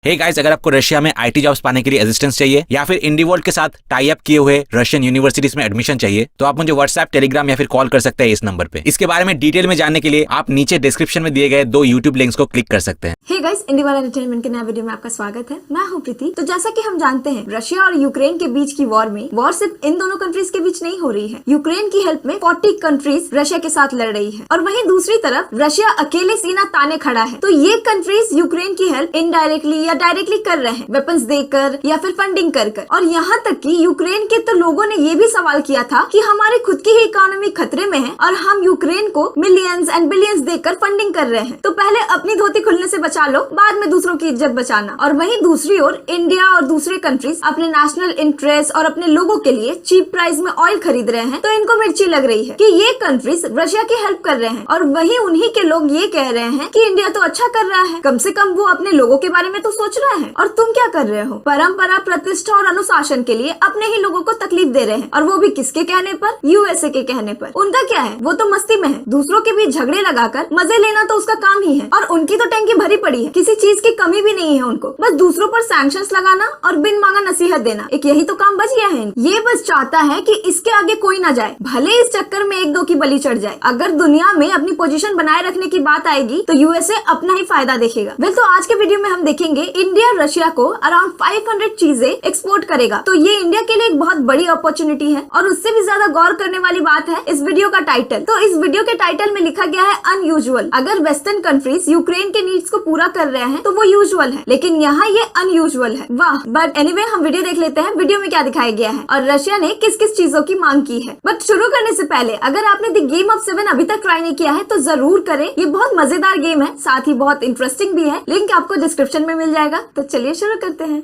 Hey guys, अगर आपको Russia में आईटी जॉब्स पाने के लिए असिस्टेंस चाहिए या फिर इंडीवर्ल्ड के साथ टाई अप किए हुए रशियन यूनिवर्सिटीज में एडमिशन चाहिए तो आप मुझे व्हाट्सएप, टेलीग्राम या फिर कॉल कर सकते हैं इस नंबर पे। इसके बारे में डिटेल में जानने के लिए आप नीचे डिस्क्रिप्शन में दिए गए 2 यूट्यूब लिंक्स को क्लिक कर सकते हैं। हे गाइस, इंडिवाला एंटरटेनमेंट के नए वीडियो में आपका स्वागत है। मैं हूं प्रीति। तो जैसा कि हम जानते हैं, रशिया और यूक्रेन के बीच की वॉर सिर्फ इन दोनों कंट्रीज के बीच नहीं हो रही है। यूक्रेन की हेल्प में 40 कंट्रीज रशिया के साथ लड़ रही है और वहीं दूसरी तरफ रशिया अकेले सीना ताने खड़ा है। तो ये कंट्रीज यूक्रेन की हेल्प इनडायरेक्टली या डायरेक्टली कर रहे हैं, वेपन्स देकर या फिर फंडिंग कर। और यहाँ तक कि यूक्रेन के तो लोगों ने ये भी सवाल किया था कि हमारी खुद की ही इकोनॉमी खतरे में है और हम यूक्रेन को मिलियंस एंड बिलियंस देकर फंडिंग कर रहे हैं। तो पहले अपनी धोती खुलने से बचा लो, बाद में दूसरों की इज्जत बचाना। और वहीं दूसरी ओर इंडिया और दूसरे कंट्रीज अपने नेशनल इंटरेस्ट और अपने लोगों के लिए चीप प्राइस में ऑयल खरीद रहे हैं। तो इनको मिर्ची लग रही है कि ये कंट्रीज रशिया की हेल्प कर रहे हैं और वहीं उन्हीं के लोग ये कह रहे हैं कि इंडिया तो अच्छा कर रहा है, कम से कम वो अपने लोगों के बारे में तो सोच रहा है और तुम क्या कर रहे हो? परंपरा, प्रतिष्ठा और अनुशासन के लिए अपने ही लोगों को तकलीफ दे रहे हैं और वो भी किसके कहने पर? यूएसए के कहने पर। उनका क्या है, वो तो मस्ती में है। दूसरों के बीच झगड़े लगाकर मजे लेना तो उसका काम ही है और उनकी तो टैंकी भरी पड़ी है, किसी चीज की कमी भी नहीं है उनको। बस दूसरों पर सैंक्शंस लगाना और बिन मांगा नसीहत देना, एक यही तो काम बच गया है। ये बस चाहता है कि इसके आगे कोई ना जाए, भले इस चक्कर में 1-2 की बलि चढ़ जाए। अगर दुनिया में अपनी पोजीशन बनाए रखने की बात आएगी तो यूएसए अपना ही फायदा देखेगा। वेल, तो आज के वीडियो में हम देखेंगे इंडिया रशिया को अराउंड 500 चीजें एक्सपोर्ट करेगा। तो ये इंडिया के लिए एक बहुत बड़ी अपॉर्चुनिटी है और उससे भी ज्यादा गौर करने वाली बात है इस वीडियो का टाइटल। तो इस वीडियो के टाइटल में लिखा गया है अनयूजुअल। अगर वेस्टर्न कंट्रीज यूक्रेन के नीड्स को पूरा कर रहे हैं तो वो यूजुअल है, लेकिन यहाँ ये अनयूजुअल है। वाह। बट एनीवे, हम वीडियो देख लेते हैं वीडियो में क्या दिखाया गया है और रशिया ने किस किस चीजों की मांग की है। बट शुरू करने से पहले अगर आपने द गेम ऑफ 7 अभी तक ट्राई नहीं किया है तो जरूर करें। ये बहुत मजेदार गेम है, साथ ही बहुत इंटरेस्टिंग भी है। लिंक आपको डिस्क्रिप्शन में मिल जाएगा। तो चलिए शुरू करते हैं।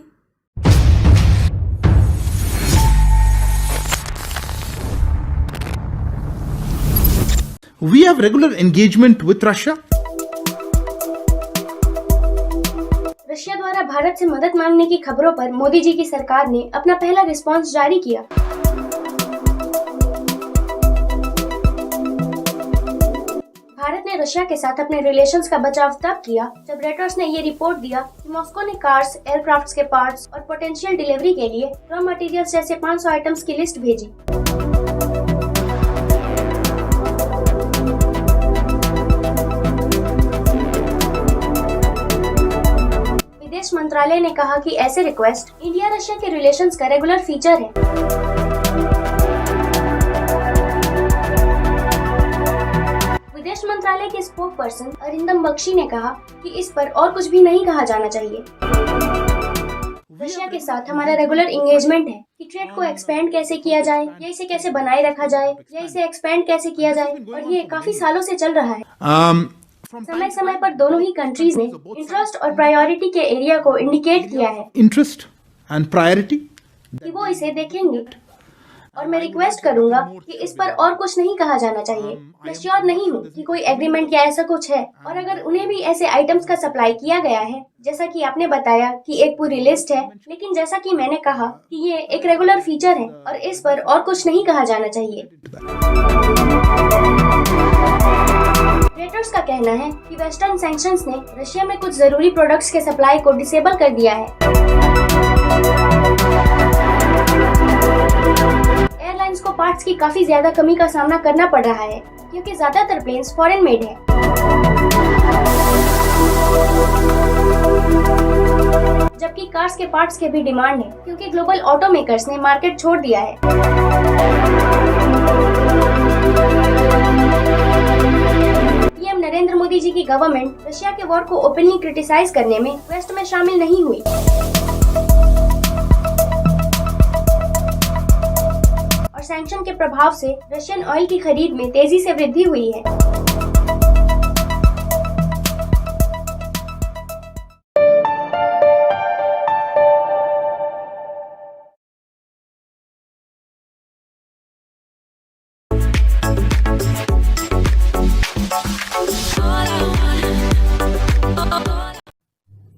We have regular engagement with Russia. Russia द्वारा भारत से मदद मांगने की खबरों पर मोदी जी की सरकार ने अपना पहला रिस्पांस जारी किया। भारत ने रशिया के साथ अपने रिलेशंस का बचाव तब किया जब रॉयटर्स ने ये रिपोर्ट दिया कि मॉस्को ने कार्स, एयरक्राफ्ट्स के पार्ट्स और पोटेंशियल डिलीवरी के लिए रॉ मटेरियल्स जैसे 500 आइटम्स की लिस्ट भेजी। विदेश मंत्रालय ने कहा कि ऐसे रिक्वेस्ट इंडिया रशिया के रिलेशंस का रेगुलर फीचर है। विदेश मंत्रालय के स्पोक पर्सन अरिंदम बख्शी ने कहा कि इस पर और कुछ भी नहीं कहा जाना चाहिए। रशिया के साथ हमारा रेगुलर एंगेजमेंट है कि ट्रेड को एक्सपेंड कैसे किया जाए या इसे कैसे बनाए रखा जाए या इसे एक्सपेंड कैसे किया जाए, और ये काफी सालों से चल रहा है। समय समय पर दोनों ही कंट्रीज ने इंटरेस्ट और प्रायोरिटी के एरिया को इंडिकेट किया है, Interest and priority. कि वो इसे देखेंगे। और मैं रिक्वेस्ट करूंगा कि इस पर और कुछ नहीं कहा जाना चाहिए। मैं श्योर नहीं हूँ कि कोई एग्रीमेंट या ऐसा कुछ है, और अगर उन्हें भी ऐसे आइटम्स का सप्लाई किया गया है जैसा कि आपने बताया कि एक पूरी लिस्ट है, लेकिन जैसा कि मैंने कहा कि ये एक रेगुलर फीचर है और इस पर और कुछ नहीं कहा जाना चाहिए। ट्रेडर्स का कहना है कि वेस्टर्न सैंक्शंस ने रशिया में कुछ जरूरी प्रोडक्ट्स के सप्लाई को डिसेबल कर दिया है। एयरलाइंस को पार्ट्स की काफी ज्यादा कमी का सामना करना पड़ रहा है क्योंकि ज्यादातर प्लेन्स फॉरेन मेड है। जबकि कार्स के पार्ट्स के भी डिमांड है क्योंकि ग्लोबल ऑटो मेकर्स ने मार्केट छोड़ दिया है। पीएम नरेंद्र मोदी जी की गवर्नमेंट रशिया के वॉर को ओपनली क्रिटिसाइज करने में वेस्ट में शामिल नहीं हुई। और सैंक्शन के प्रभाव से रशियन ऑयल की खरीद में तेजी से वृद्धि हुई है।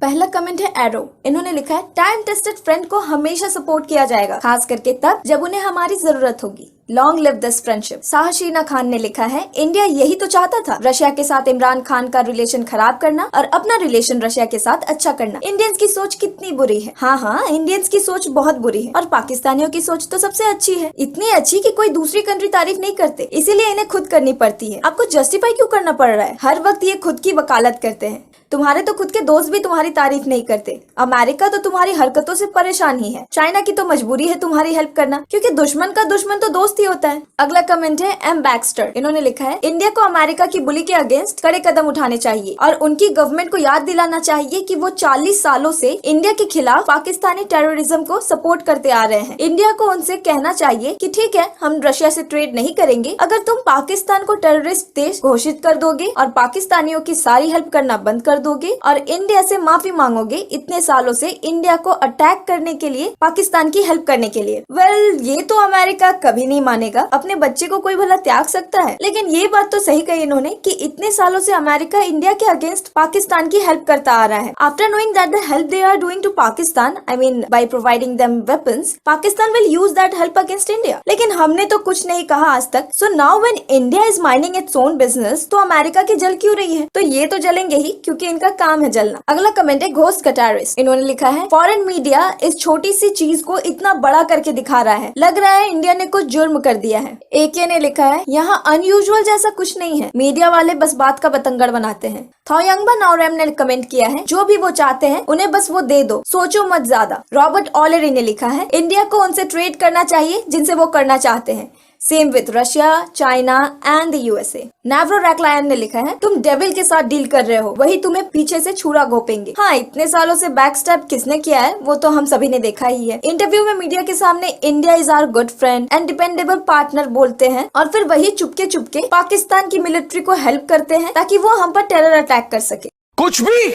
पहला कमेंट है एरो। इन्होंने लिखा है टाइम टेस्टेड फ्रेंड को हमेशा सपोर्ट किया जाएगा, खास करके तब जब उन्हें हमारी जरूरत होगी। Long live this friendship. साहशीना खान ने लिखा है, इंडिया यही तो चाहता था, रशिया के साथ इमरान खान का रिलेशन खराब करना और अपना रिलेशन रशिया के साथ अच्छा करना। इंडियंस की सोच कितनी बुरी है। हाँ, इंडियंस की सोच बहुत बुरी है और पाकिस्तानियों की सोच तो सबसे अच्छी है, इतनी अच्छी कि कोई दूसरी कंट्री तारीफ नहीं करते, इसीलिए इन्हें खुद करनी पड़ती है। आपको जस्टिफाई क्यों करना पड़ रहा है? हर वक्त ये खुद की वकालत करते हैं। तुम्हारे तो खुद के दोस्त भी तुम्हारी तारीफ नहीं करते। अमेरिका तो तुम्हारी हरकतों से परेशान ही है। चाइना की तो मजबूरी है तुम्हारी हेल्प करना, क्योंकि दुश्मन का दुश्मन तो दोस्त ही होता है। अगला कमेंट है एम बैक्स्टर। इन्होंने लिखा है, इंडिया को अमेरिका की बुली के अगेंस्ट कड़े कदम उठाने चाहिए और उनकी गवर्नमेंट को याद दिलाना चाहिए कि वो 40 सालों से इंडिया के खिलाफ पाकिस्तानी टेररिज्म को सपोर्ट करते आ रहे हैं। इंडिया को उनसे कहना चाहिए कि ठीक है, हम रशिया से ट्रेड नहीं करेंगे अगर तुम पाकिस्तान को टेररिस्ट देश घोषित कर दोगे और पाकिस्तानियों की सारी हेल्प करना बंद कर दोगे और इंडिया से माफी मांगोगे इतने सालों से इंडिया को अटैक करने के लिए, पाकिस्तान की हेल्प करने के लिए। वेल, ये तो अमेरिका कभी नहीं मानेगा। अपने बच्चे को कोई भला त्याग सकता है? लेकिन ये बात तो सही कही इन्होंने कि इतने सालों से अमेरिका इंडिया के अगेंस्ट पाकिस्तान की हेल्प करता आ रहा है। After knowing that the help they are doing to Pakistan, I mean by providing them weapons, Pakistan will use that help against India. लेकिन हमने तो कुछ नहीं कहा आज तक। So now when India is minding its own business, तो अमेरिका की जल क्यों रही है? तो ये तो जलेंगे ही, क्योंकि इनका काम है जलना। अगला कमेंट है घोस्ट कटारिस। इन्होंने लिखा है, फॉरेन मीडिया इस छोटी सी चीज को इतना बड़ा करके दिखा रहा है, लग रहा है इंडिया ने कुछ जुर्म कर दिया है। एके ने लिखा है, यहाँ अनयूजुअल जैसा कुछ नहीं है, मीडिया वाले बस बात का बतंगड़ बनाते हैं। थॉयंगबा नाओरेम ने कमेंट किया है, जो भी वो चाहते हैं उन्हें बस वो दे दो, सोचो मत ज्यादा। रॉबर्ट ऑलेरी ने लिखा है, इंडिया को उनसे ट्रेड करना चाहिए जिनसे वो करना चाहते हैं, same with Russia, China and the USA. Navarro रैकलायन ने लिखा है, तुम डेविल के साथ डील कर रहे हो, वही तुम्हें पीछे से छुरा घोपेंगे। हाँ, इतने सालों से बैक स्टेप किसने किया है वो तो हम सभी ने देखा ही है। इंटरव्यू में मीडिया के सामने India is our good friend and dependable partner बोलते हैं और फिर वही चुपके चुपके पाकिस्तान की मिलिट्री को हेल्प करते हैं ताकि वो हम पर टेरर अटैक कर सके। कुछ भी।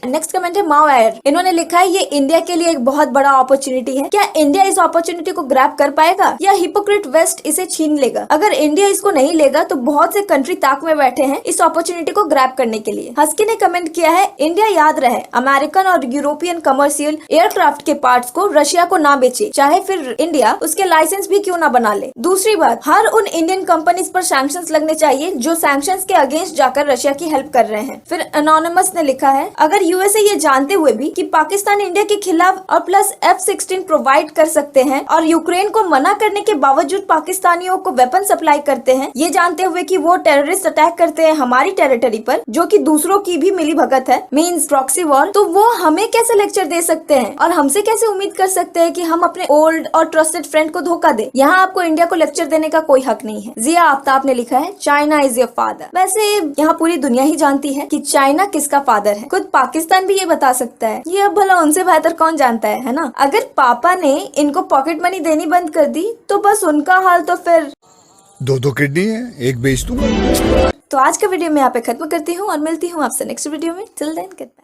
नेक्स्ट कमेंट है माओ एयर। इन्होंने लिखा है, ये इंडिया के लिए एक बहुत बड़ा अपॉर्चुनिटी है। क्या इंडिया इस अपॉर्चुनिटी को ग्रैब कर पाएगा या हिपोक्रेट वेस्ट इसे छीन लेगा? अगर इंडिया इसको नहीं लेगा तो बहुत से कंट्री ताक में बैठे हैं इस अपॉर्चुनिटी को ग्रैब करने के लिए। हस्की ने कमेंट किया है, इंडिया याद रहे, अमेरिकन और यूरोपियन कमर्शियल एयरक्राफ्ट के पार्ट्स को रशिया को ना बेचे, चाहे फिर इंडिया उसके लाइसेंस भी क्यों ना बना ले। दूसरी बात, हर उन इंडियन कंपनीज पर सैंक्शंस लगने चाहिए जो सैंक्शंस के अगेंस्ट जाकर रशिया की हेल्प कर रहे हैं। फिर एनोनिमस ने लिखा है, अगर यूएसए ये जानते हुए भी कि पाकिस्तान इंडिया के खिलाफ और प्लस F-16 प्रोवाइड कर सकते हैं और यूक्रेन को मना करने के बावजूद पाकिस्तानियों को वेपन सप्लाई करते हैं, ये जानते हुए कि वो टेररिस्ट अटैक करते हैं हमारी टेरिटरी पर, जो कि दूसरों की भी मिली भगत है, मींस प्रॉक्सी वॉर, तो वो हमें कैसे लेक्चर दे सकते हैं और हमसे कैसे उम्मीद कर सकते हैं कि हम अपने ओल्ड और ट्रस्टेड फ्रेंड को धोखा दे। यहाँ आपको इंडिया को लेक्चर देने का कोई हक नहीं है। जिया आफ्ताब ने लिखा है, चाइना इज योर फादर। वैसे यहाँ पूरी दुनिया ही जानती है कि चाइना किसका फादर है, खुद पाकिस्तान भी ये बता सकता है। ये अब भला उनसे बेहतर कौन जानता है ना? अगर पापा ने इनको पॉकेट मनी देनी बंद कर दी तो बस उनका हाल तो फिर दो किडनी है, एक बेच दूंगा। तो आज का वीडियो मैं यहाँ पे खत्म करती हूँ और मिलती हूँ आपसे नेक्स्ट वीडियो में। Till then, good bye.